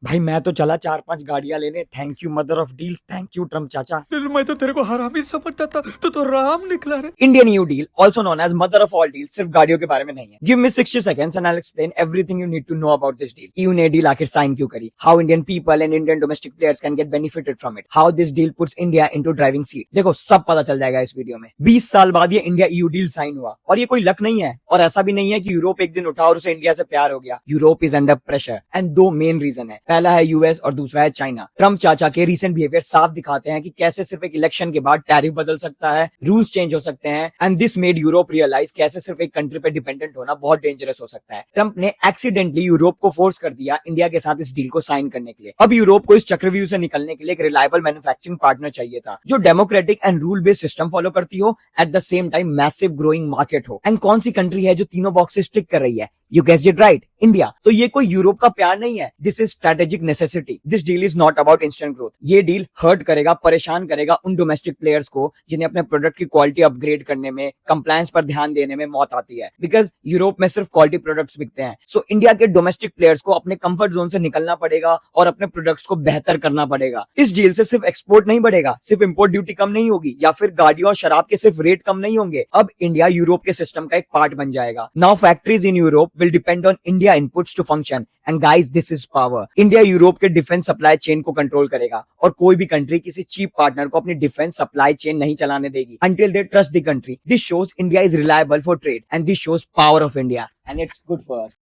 भाई मैं तो चला 4-5 गाड़ियां लेने। Thank you mother of deals, thank you Trump चाचा। मैं तो तेरे को हरामी समझता था, तू तो राम निकला रे। Indian EU deal, also known as mother of all deals, सिर्फ गाड़ियों के बारे में नहीं है। Give me 60 seconds and I'll explain everything you need to know about this deal. EU ने डील आखिर साइन क्यों करी? How Indian people and Indian domestic players can get benefited from it? How this deal puts India into driving seat? देखो सब पता चल जाएगा इस वीडियो में। 20 साल बाद ये इंडिया ईयू डील साइन हुआ और ये कोई लक नहीं है और ऐसा भी नहीं है कि यूरोप एक दिन उठा और उसे इंडिया से प्यार हो गया। Europe is under pressure and दो मेन रीजन है। पहला है यूएस और दूसरा है चाइना। ट्रम्प चाचा के रीसेंट बिहेवियर साफ दिखाते हैं कि कैसे सिर्फ एक इलेक्शन के बाद टैरिफ बदल सकता है, रूल्स चेंज हो सकते हैं and this made Europe realise कैसे सिर्फ एक कंट्री पे डिपेंडेंट होना बहुत डेंजरस हो सकता है। ट्रम्प ने एक्सीडेंटली यूरोप को फोर्स कर दिया इंडिया के साथ इस डील को साइन करने के लिए। अब यूरोप को इस चक्रव्यूह से निकलने के लिए एक रिलायबल मैन्युफैक्चरिंग पार्टनर चाहिए था जो democratic and rule based system follow करती हो, at the same time massive growing market हो। एंड कौन सी कंट्री है जो तीनों बॉक्सेस टिक कर रही है? You guessed it right, India. तो ये कोई यूरोप का प्यार नहीं है, this is strategic necessity. This deal is not about instant growth. ये डील हर्ट करेगा, परेशान करेगा उन डोमेस्टिक प्लेयर्स को जिन्हें अपने प्रोडक्ट की क्वालिटी अपग्रेड करने में, कंप्लायंस पर ध्यान देने में मौत आती है। बिकॉज यूरोप में सिर्फ क्वालिटी प्रोडक्ट्स बिकते हैं। सो इंडिया के डोमेस्टिक प्लेयर्स को अपने कंफर्ट जोन से निकलना पड़ेगा और अपने प्रोडक्ट्स को बेहतर करना पड़ेगा। इस डील से सिर्फ एक्सपोर्ट नहीं बढ़ेगा, सिर्फ इंपोर्ट ड्यूटी कम नहीं होगी या फिर गाड़ियों और शराब के सिर्फ रेट कम नहीं होंगे। अब इंडिया यूरोप के सिस्टम का एक पार्ट बन जाएगा। Now factories in Europe will depend on India inputs to function and guys this is power. India Europe के डिफेंस सप्लाई चेन को कंट्रोल करेगा और कोई भी कंट्री किसी चीप पार्टनर को अपनी डिफेंस सप्लाई चेन नहीं चलाने देगी until they trust the country. This shows India is reliable for trade and this shows power of India and it's good for us.